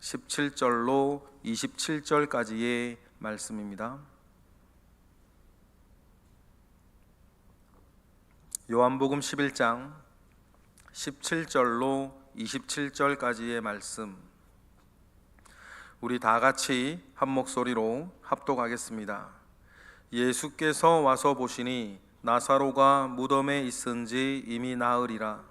17절로 27절까지의 말씀입니다. 요한복음 11장 17절로 27절까지의 말씀, 우리 다 같이 한 목소리로 합독하겠습니다. 예수께서 와서 보시니 나사로가 무덤에 있은지 이미 나으리라.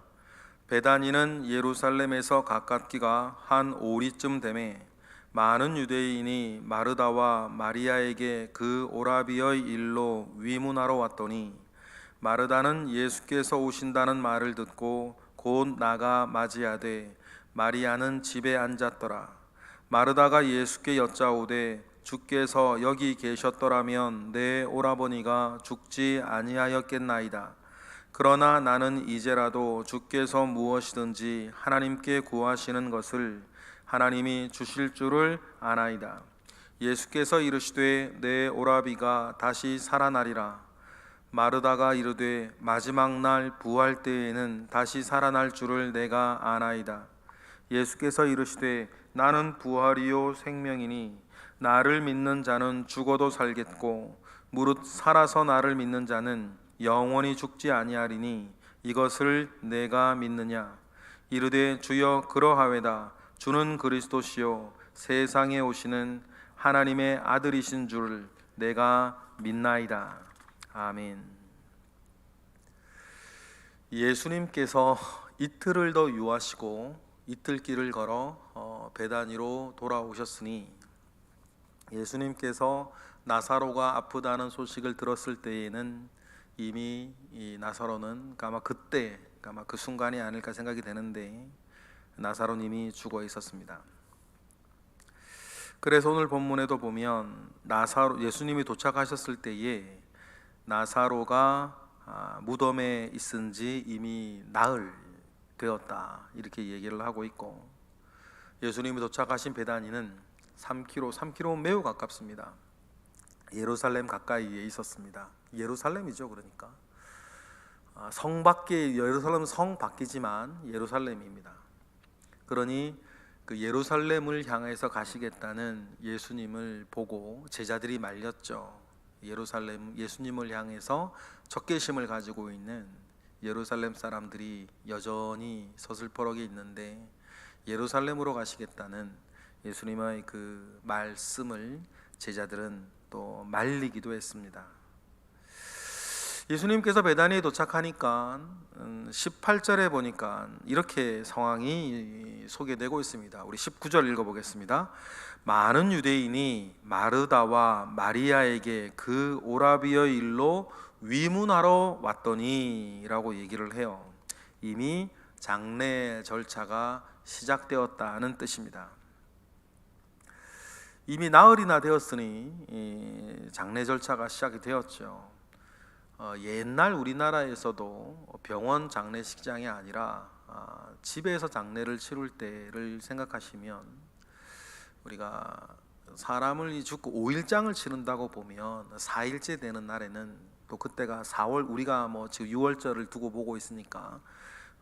베다니는 예루살렘에서 가깝기가 한 오리쯤 되매 많은 유대인이 마르다와 마리아에게 그 오라비의 일로 위문하러 왔더니, 마르다는 예수께서 오신다는 말을 듣고 곧 나가 맞이하되 마리아는 집에 앉았더라. 마르다가 예수께 여짜오되 주께서 여기 계셨더라면 내 오라버니가 죽지 아니하였겠나이다. 그러나 나는 이제라도 주께서 무엇이든지 하나님께 구하시는 것을 하나님이 주실 줄을 아나이다. 예수께서 이르시되 내 오라비가 다시 살아나리라. 마르다가 이르되 마지막 날 부활 때에는 다시 살아날 줄을 내가 아나이다. 예수께서 이르시되 나는 부활이요 생명이니 나를 믿는 자는 죽어도 살겠고 무릇 살아서 나를 믿는 자는 영원히 죽지 아니하리니 이것을 내가 믿느냐. 이르되 주여 그러하외다. 주는 그리스도시요 세상에 오시는 하나님의 아들이신 줄을 내가 믿나이다. 아멘. 예수님께서 이틀을 더 유하시고 이틀 길을 걸어 베다니로 돌아오셨으니, 예수님께서 나사로가 아프다는 소식을 들었을 때에는 이미 이 나사로는 아마 그 순간이 아닐까 생각이 되는데, 나사로님이 죽어 있었습니다. 그래서 오늘 본문에도 보면 예수님이 도착하셨을 때에 나사로가 무덤에 있은지 이미 나흘 되었다, 이렇게 얘기를 하고 있고, 예수님이 도착하신 베다니는 3km 매우 가깝습니다. 예루살렘 가까이에 있었습니다. 예루살렘이죠. 그러니까 성 밖에, 예루살렘은 성 밖이지만 예루살렘입니다. 그러니 그 예루살렘을 향해서 가시겠다는 예수님을 보고 제자들이 말렸죠. 예수님을 향해서 적개심을 가지고 있는 예루살렘 사람들이 여전히 서슬퍼러기 있는데, 예루살렘으로 가시겠다는 예수님의 그 말씀을 제자들은 또 말리기도 했습니다. 예수님께서 베다니에 도착하니까 18절에 보니까 이렇게 상황이 소개되고 있습니다. 우리 19절 읽어보겠습니다. 많은 유대인이 마르다와 마리아에게 그 오라비의 일로 위문하러 왔더니 라고 얘기를 해요. 이미 장례 절차가 시작되었다는 뜻입니다. 이미 나흘이나 되었으니 장례 절차가 시작이 되었죠. 옛날 우리나라에서도 병원 장례식장이 아니라 집에서 장례를 치를 때를 생각하시면, 우리가 사람을 죽고 5일장을 치른다고 보면 4일째 되는 날에는, 또 그때가 4월, 우리가 뭐 지금 6월절을 두고 보고 있으니까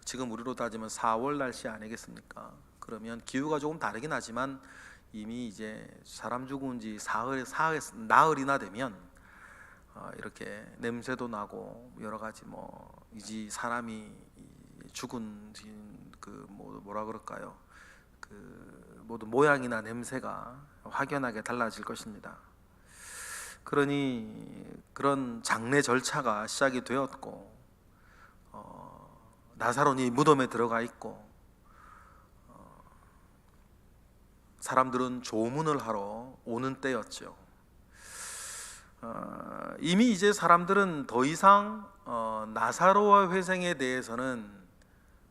지금 우리로 따지면 4월 날씨 아니겠습니까? 그러면 기후가 조금 다르긴 하지만 이미 이제 사람 죽은 지 나흘이나 되면 이렇게 냄새도 나고 여러 가지 이제 사람이 죽은 그 뭐라 그럴까요? 그 모든 모양이나 냄새가 확연하게 달라질 것입니다. 그러니 그런 장례 절차가 시작이 되었고, 나사로니 무덤에 들어가 있고, 사람들은 조문을 하러 오는 때였죠. 이미 이제 사람들은 더 이상 나사로의 회생에 대해서는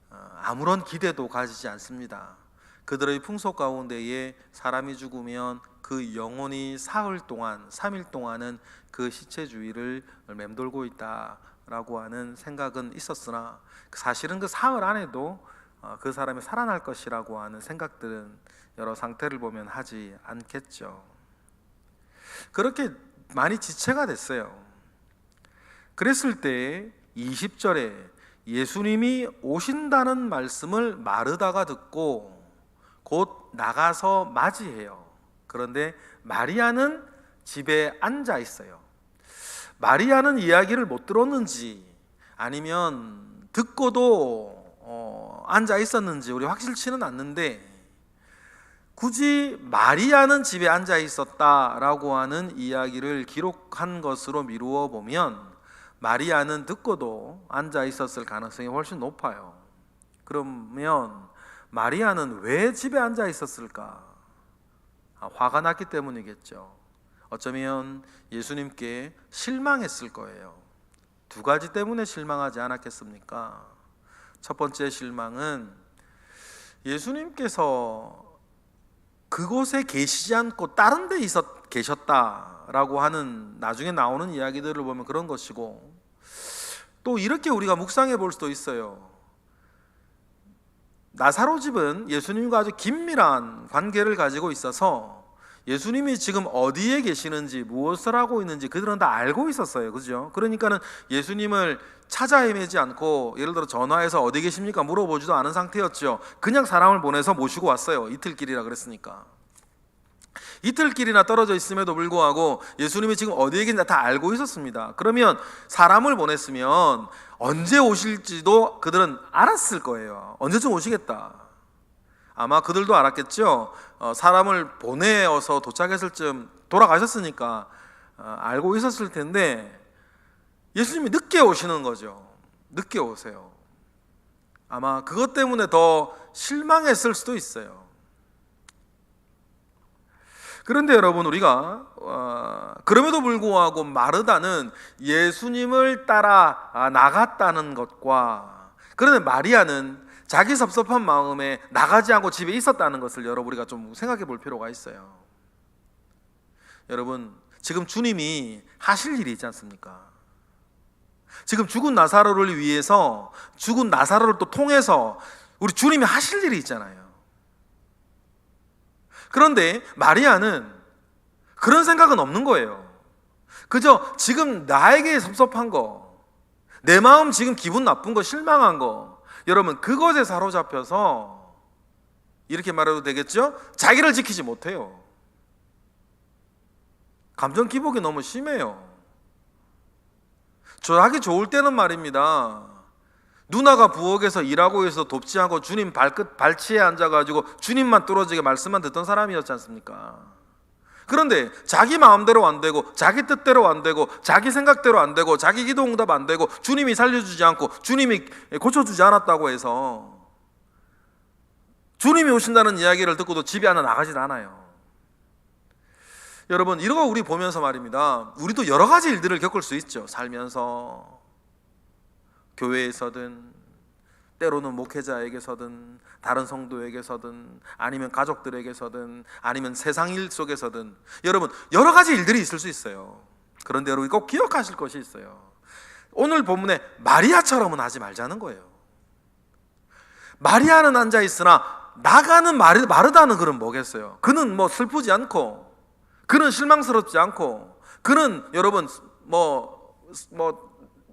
아무런 기대도 가지지 않습니다. 그들의 풍속 가운데에 사람이 죽으면 그 영혼이 사흘 동안, 3일 동안은 그 시체 주위를 맴돌고 있다라고 하는 생각은 있었으나, 사실은 그 사흘 안에도 그 사람이 살아날 것이라고 하는 생각들은 여러 상태를 보면 하지 않겠죠. 그렇게 많이 지체가 됐어요. 그랬을 때 20절에 예수님이 오신다는 말씀을 마르다가 듣고 곧 나가서 맞이해요. 그런데 마리아는 집에 앉아 있어요. 마리아는 이야기를 못 들었는지 아니면 듣고도 앉아 있었는지 우리 확실치는 않는데, 굳이 마리아는 집에 앉아 있었다라고 하는 이야기를 기록한 것으로 미루어 보면 마리아는 듣고도 앉아 있었을 가능성이 훨씬 높아요. 그러면 마리아는 왜 집에 앉아 있었을까? 화가 났기 때문이겠죠. 어쩌면 예수님께 실망했을 거예요. 두 가지 때문에 실망하지 않았겠습니까? 첫 번째 실망은 예수님께서 그곳에 계시지 않고 다른 데 계셨다라고 하는 나중에 나오는 이야기들을 보면 그런 것이고, 또 이렇게 우리가 묵상해 볼 수도 있어요. 나사로 집은 예수님과 아주 긴밀한 관계를 가지고 있어서 예수님이 지금 어디에 계시는지 무엇을 하고 있는지 그들은 다 알고 있었어요. 그죠? 그러니까는 예수님을 찾아 헤매지 않고, 예를 들어 전화해서 어디 계십니까 물어보지도 않은 상태였죠. 그냥 사람을 보내서 모시고 왔어요. 이틀길이라 그랬으니까. 이틀길이나 떨어져 있음에도 불구하고 예수님이 지금 어디에 계신지 다 알고 있었습니다. 그러면 사람을 보냈으면 언제 오실지도 그들은 알았을 거예요. 언제쯤 오시겠다. 아마 그들도 알았겠죠. 사람을 보내어서 도착했을 쯤 돌아가셨으니까 알고 있었을 텐데, 예수님이 늦게 오시는 거죠. 늦게 오세요. 아마 그것 때문에 더 실망했을 수도 있어요. 그런데 여러분, 우리가 그럼에도 불구하고 마르다는 예수님을 따라 나갔다는 것과, 그런데 마리아는 자기 섭섭한 마음에 나가지 않고 집에 있었다는 것을 여러분 우리가 좀 생각해 볼 필요가 있어요. 여러분, 지금 주님이 하실 일이 있지 않습니까? 지금 죽은 나사로를 위해서, 죽은 나사로를 또 통해서 우리 주님이 하실 일이 있잖아요. 그런데 마리아는 그런 생각은 없는 거예요. 그저 지금 나에게 섭섭한 거, 내 마음 지금 기분 나쁜 거, 실망한 거, 여러분 그것에 사로잡혀서, 이렇게 말해도 되겠죠? 자기를 지키지 못해요. 감정 기복이 너무 심해요. 하기 좋을 때는 말입니다, 누나가 부엌에서 일하고 있어서 돕지 않고 주님 발치에 앉아가지고 주님만 뚫어지게 말씀만 듣던 사람이었지 않습니까? 그런데 자기 마음대로 안 되고, 자기 뜻대로 안 되고, 자기 생각대로 안 되고, 자기 기도 응답 안 되고, 주님이 살려주지 않고 주님이 고쳐주지 않았다고 해서 주님이 오신다는 이야기를 듣고도 집에 하나 나가질 않아요. 여러분, 이런 거 우리 보면서 말입니다, 우리도 여러 가지 일들을 겪을 수 있죠. 살면서 교회에서든, 때로는 목회자에게서든, 다른 성도에게서든, 아니면 가족들에게서든, 아니면 세상 일 속에서든, 여러분 여러 가지 일들이 있을 수 있어요. 그런데 여러분 꼭 기억하실 것이 있어요. 오늘 본문에 마리아처럼은 하지 말자는 거예요. 마리아는 앉아 있으나 나가는 마르다는 그는 뭐겠어요? 그는 뭐 슬프지 않고, 그는 실망스럽지 않고, 그는 여러분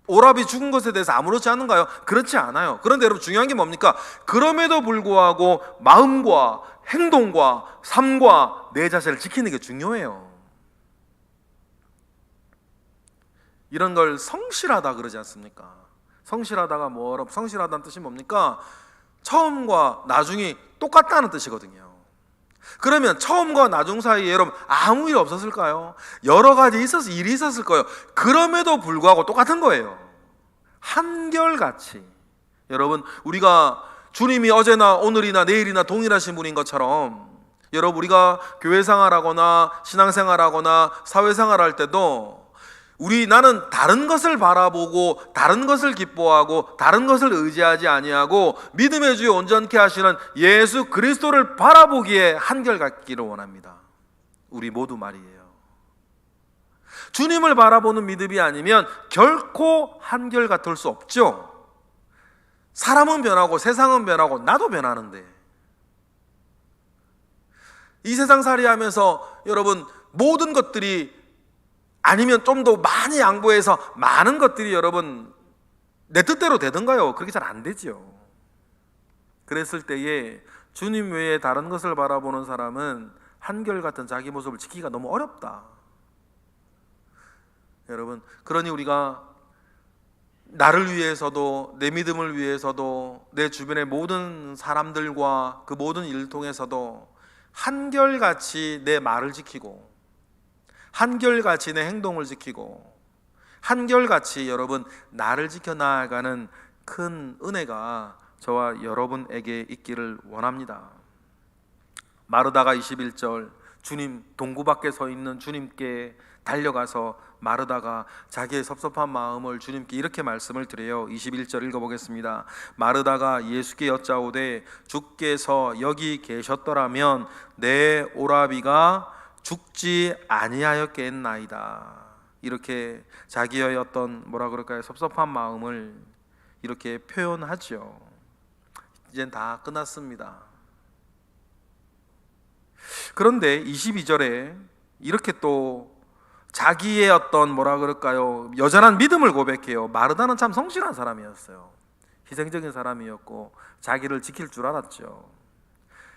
오라비 죽은 것에 대해서 아무렇지 않은가요? 그렇지 않아요. 그런데 여러분 중요한 게 뭡니까? 그럼에도 불구하고 마음과 행동과 삶과 내 자세를 지키는 게 중요해요. 이런 걸 성실하다 그러지 않습니까? 성실하다가 성실하다는 뜻이 뭡니까? 처음과 나중이 똑같다는 뜻이거든요. 그러면 처음과 나중 사이에 여러분 아무 일 없었을까요? 여러 가지 일이 있었을 거예요. 그럼에도 불구하고 똑같은 거예요. 한결같이. 여러분, 우리가 주님이 어제나 오늘이나 내일이나 동일하신 분인 것처럼, 여러분 우리가 교회 생활하거나 신앙생활하거나 사회생활할 때도 나는 다른 것을 바라보고 다른 것을 기뻐하고 다른 것을 의지하지 아니하고 믿음의 주에 온전케 하시는 예수 그리스도를 바라보기에 한결같기를 원합니다. 우리 모두 말이에요. 주님을 바라보는 믿음이 아니면 결코 한결같을 수 없죠. 사람은 변하고 세상은 변하고 나도 변하는데, 이 세상살이 하면서 여러분 모든 것들이, 아니면 좀 더 많이 양보해서 많은 것들이 여러분 내 뜻대로 되던가요? 그렇게 잘 안 되죠. 그랬을 때에 주님 외에 다른 것을 바라보는 사람은 한결같은 자기 모습을 지키기가 너무 어렵다. 여러분, 그러니 우리가 나를 위해서도, 내 믿음을 위해서도, 내 주변의 모든 사람들과 그 모든 일을 통해서도 한결같이 내 말을 지키고, 한결같이 내 행동을 지키고, 한결같이 여러분 나를 지켜나가는 큰 은혜가 저와 여러분에게 있기를 원합니다. 마르다가 21절, 주님 동구 밖에 서 있는 주님께 달려가서 마르다가 자기의 섭섭한 마음을 주님께 이렇게 말씀을 드려요. 21절 읽어보겠습니다. 마르다가 예수께 여짜오되 주께서 여기 계셨더라면 내 오라비가 죽지 아니하였겠나이다. 이렇게 자기의 어떤 뭐라 그럴까요? 섭섭한 마음을 이렇게 표현하죠. 이젠 다 끝났습니다. 그런데 22절에 이렇게 또 자기의 어떤 뭐라 그럴까요? 여전한 믿음을 고백해요. 마르다는 참 성실한 사람이었어요. 희생적인 사람이었고 자기를 지킬 줄 알았죠.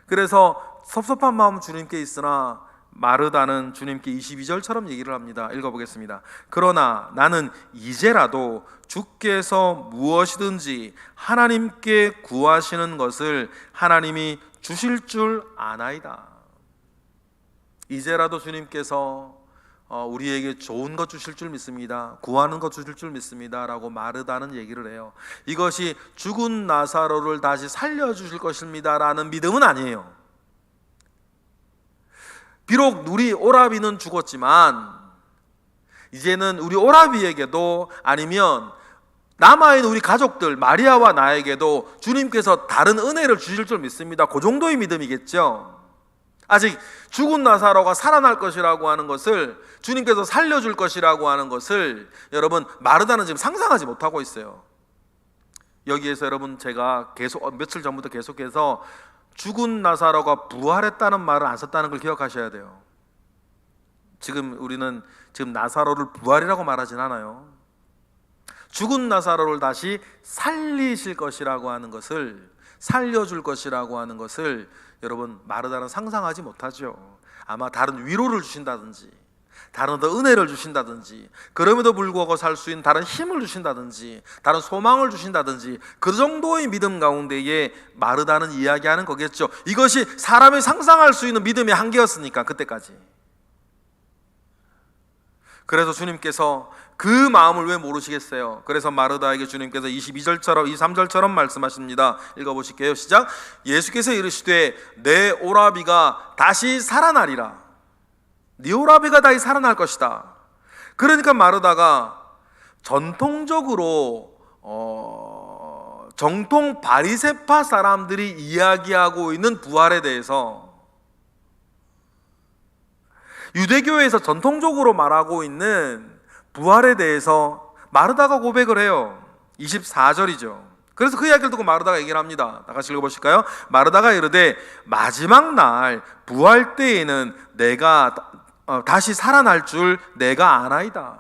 그래서 섭섭한 마음 주님께 있으나 마르다는 주님께 22절처럼 얘기를 합니다. 읽어보겠습니다. 그러나 나는 이제라도 주께서 무엇이든지 하나님께 구하시는 것을 하나님이 주실 줄 아나이다. 이제라도 주님께서 우리에게 좋은 것 주실 줄 믿습니다. 구하는 것 주실 줄 믿습니다. 라고 마르다는 얘기를 해요. 이것이 죽은 나사로를 다시 살려주실 것입니다 라는 믿음은 아니에요. 비록 우리 오라비는 죽었지만 이제는 우리 오라비에게도 아니면 남아있는 우리 가족들 마리아와 나에게도 주님께서 다른 은혜를 주실 줄 믿습니다. 그 정도의 믿음이겠죠. 아직 죽은 나사로가 살아날 것이라고 하는 것을, 주님께서 살려줄 것이라고 하는 것을 여러분 마르다는 지금 상상하지 못하고 있어요. 여기에서 여러분 제가 계속 며칠 전부터 계속해서 죽은 나사로가 부활했다는 말을 안 썼다는 걸 기억하셔야 돼요. 지금 우리는 지금 나사로를 부활이라고 말하진 않아요. 죽은 나사로를 다시 살리실 것이라고 하는 것을, 살려줄 것이라고 하는 것을 여러분 마르다는 상상하지 못하죠. 아마 다른 위로를 주신다든지, 다른 더 은혜를 주신다든지, 그럼에도 불구하고 살 수 있는 다른 힘을 주신다든지, 다른 소망을 주신다든지, 그 정도의 믿음 가운데에 마르다는 이야기하는 거겠죠. 이것이 사람이 상상할 수 있는 믿음의 한계였으니까 그때까지. 그래서 주님께서 그 마음을 왜 모르시겠어요? 그래서 마르다에게 주님께서 22절처럼 23절처럼 말씀하십니다. 읽어보실게요. 시작. 예수께서 이르시되 내 오라비가 다시 살아나리라. 네 오라비가 다시 살아날 것이다. 그러니까 마르다가 전통적으로 정통 바리새파 사람들이 이야기하고 있는 부활에 대해서, 유대교에서 전통적으로 말하고 있는 부활에 대해서 마르다가 고백을 해요. 24절이죠. 그래서 그 이야기를 듣고 마르다가 얘기를 합니다. 다 같이 읽어보실까요? 마르다가 이르되 마지막 날 부활 때에는 내가 다시 살아날 줄 내가 아나이다.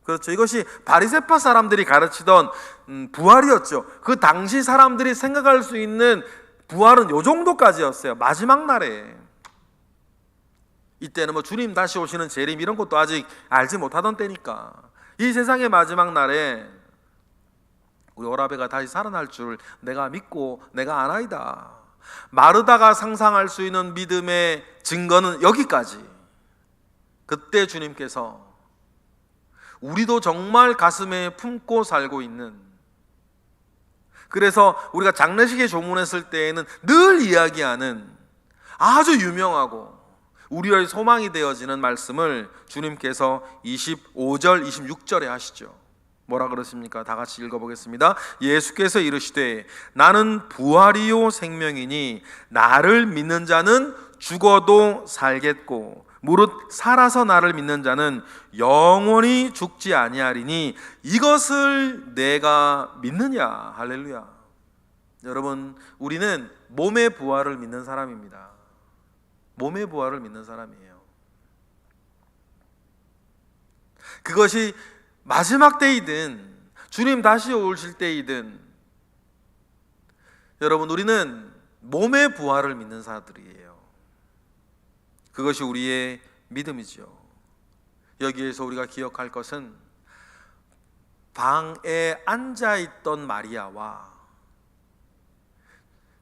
그렇죠. 이것이 바리새파 사람들이 가르치던 부활이었죠. 그 당시 사람들이 생각할 수 있는 부활은 요 정도까지였어요. 마지막 날에. 이때는 뭐 주님 다시 오시는 재림 이런 것도 아직 알지 못하던 때니까 이 세상의 마지막 날에 우리 오라베가 다시 살아날 줄 내가 믿고 내가 아나이다. 마르다가 상상할 수 있는 믿음의 증거는 여기까지. 그때 주님께서 우리도 정말 가슴에 품고 살고 있는, 그래서 우리가 장례식에 조문했을 때에는 늘 이야기하는 아주 유명하고 우리의 소망이 되어지는 말씀을 주님께서 25절, 26절에 하시죠. 뭐라 그러십니까? 다 같이 읽어보겠습니다. 예수께서 이르시되 나는 부활이요 생명이니 나를 믿는 자는 죽어도 살겠고 무릇 살아서 나를 믿는 자는 영원히 죽지 아니하리니 이것을 내가 믿느냐. 할렐루야. 여러분, 우리는 몸의 부활을 믿는 사람입니다. 몸의 부활을 믿는 사람이에요. 그것이 마지막 때이든 주님 다시 오실 때이든 여러분, 우리는 몸의 부활을 믿는 자들이에요. 그것이 우리의 믿음이죠. 여기에서 우리가 기억할 것은 방에 앉아있던 마리아와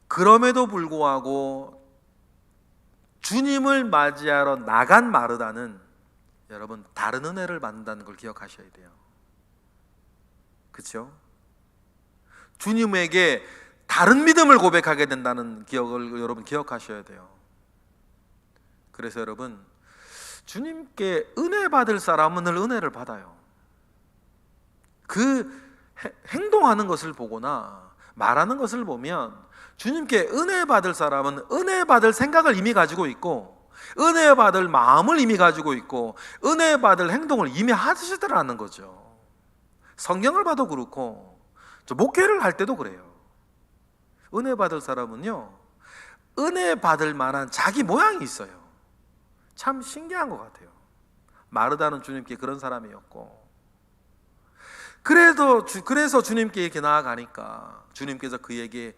그럼에도 불구하고 주님을 맞이하러 나간 마르다는 여러분 다른 은혜를 받는다는 걸 기억하셔야 돼요. 그렇죠? 주님에게 다른 믿음을 고백하게 된다는 기억을 여러분 기억하셔야 돼요. 그래서 여러분 주님께 은혜 받을 사람은 늘 은혜를 받아요. 그 행동하는 것을 보거나 말하는 것을 보면 주님께 은혜 받을 사람은 은혜 받을 생각을 이미 가지고 있고 은혜 받을 마음을 이미 가지고 있고 은혜 받을 행동을 이미 하시더라는 거죠. 성경을 봐도 그렇고 저 목회를 할 때도 그래요. 은혜 받을 사람은요 은혜 받을 만한 자기 모양이 있어요. 참 신기한 것 같아요. 마르다는 주님께 그런 사람이었고 그래서 주님께 이렇게 나아가니까 주님께서 그에게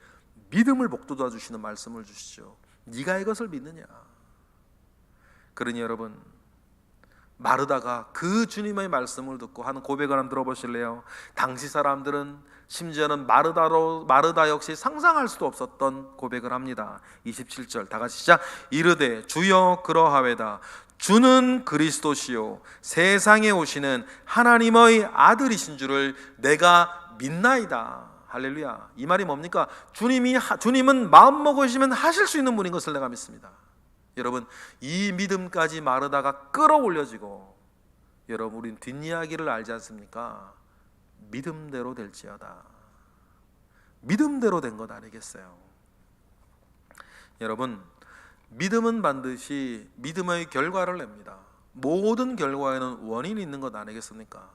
믿음을 복돋아 주시는 말씀을 주시죠. 네가 이것을 믿느냐. 그러니 여러분 마르다가 그 주님의 말씀을 듣고 하는 고백을 한번 들어보실래요? 당시 사람들은 심지어는 마르다 역시 상상할 수도 없었던 고백을 합니다. 27절 다 같이 시작. 이르되 주여 그러하외다. 주는 그리스도시요 세상에 오시는 하나님의 아들이신 줄을 내가 믿나이다. 할렐루야. 이 말이 뭡니까? 주님은 마음 먹으시면 하실 수 있는 분인 것을 내가 믿습니다. 여러분 이 믿음까지 마르다가 끌어올려지고 여러분 우린 뒷이야기를 알지 않습니까? 믿음대로 될지어다. 믿음대로 된 것 아니겠어요? 여러분 믿음은 반드시 믿음의 결과를 냅니다. 모든 결과에는 원인이 있는 것 아니겠습니까?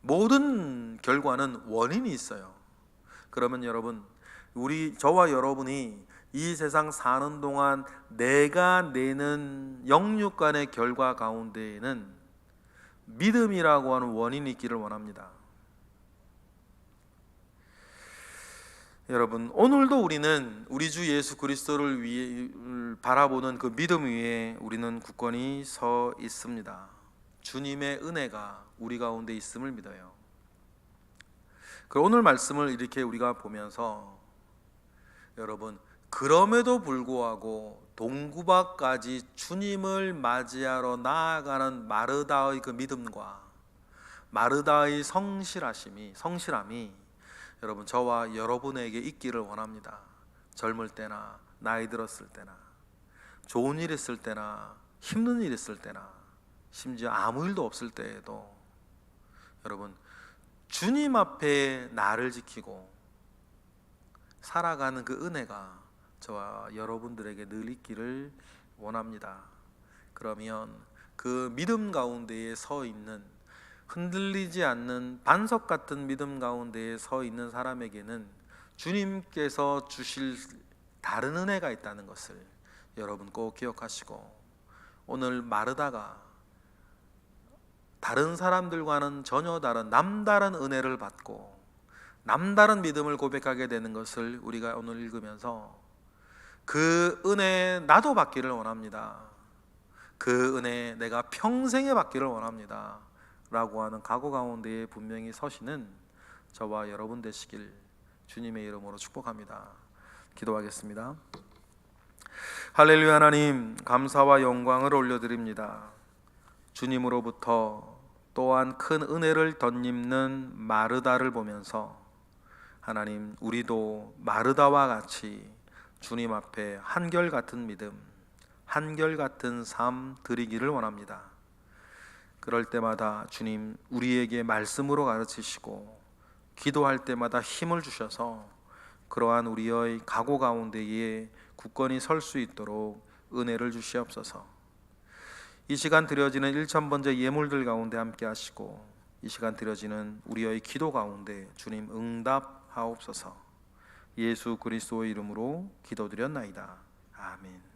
모든 결과는 원인이 있어요. 그러면 여러분 저와 여러분이 이 세상 사는 동안 내가 내는 영육간의 결과 가운데에는 믿음이라고 하는 원인이 있기를 원합니다. 여러분 오늘도 우리는 우리 주 예수 그리스도를 위해 바라보는 그 믿음 위에 우리는 굳건히 서 있습니다. 주님의 은혜가 우리 가운데 있음을 믿어요. 그 오늘 말씀을 이렇게 우리가 보면서 여러분 그럼에도 불구하고 동구박까지 주님을 맞이하러 나아가는 마르다의 그 믿음과 마르다의 성실함이 여러분 저와 여러분에게 있기를 원합니다. 젊을 때나 나이 들었을 때나 좋은 일 있을 때나 힘든 일 있을 때나 심지어 아무 일도 없을 때에도 여러분 주님 앞에 나를 지키고 살아가는 그 은혜가 저와 여러분들에게 늘 있기를 원합니다. 그러면 그 믿음 가운데에 서 있는 흔들리지 않는 반석 같은 믿음 가운데에 서 있는 사람에게는 주님께서 주실 다른 은혜가 있다는 것을 여러분 꼭 기억하시고 오늘 마르다가 다른 사람들과는 전혀 다른 남다른 은혜를 받고 남다른 믿음을 고백하게 되는 것을 우리가 오늘 읽으면서 그 은혜 나도 받기를 원합니다. 그 은혜 내가 평생에 받기를 원합니다 라고 하는 각오 가운데에 분명히 서시는 저와 여러분 되시길 주님의 이름으로 축복합니다. 기도하겠습니다. 할렐루야. 하나님 감사와 영광을 올려드립니다. 주님으로부터 또한 큰 은혜를 덧입는 마르다를 보면서 하나님 우리도 마르다와 같이 주님 앞에 한결같은 믿음, 한결같은 삶 드리기를 원합니다. 그럴 때마다 주님 우리에게 말씀으로 가르치시고 기도할 때마다 힘을 주셔서 그러한 우리의 각오 가운데에 굳건히 설 수 있도록 은혜를 주시옵소서. 이 시간 드려지는 1000번째 예물들 가운데 함께 하시고 이 시간 드려지는 우리의 기도 가운데 주님 응답하옵소서. 예수 그리스도의 이름으로 기도드렸나이다. 아멘.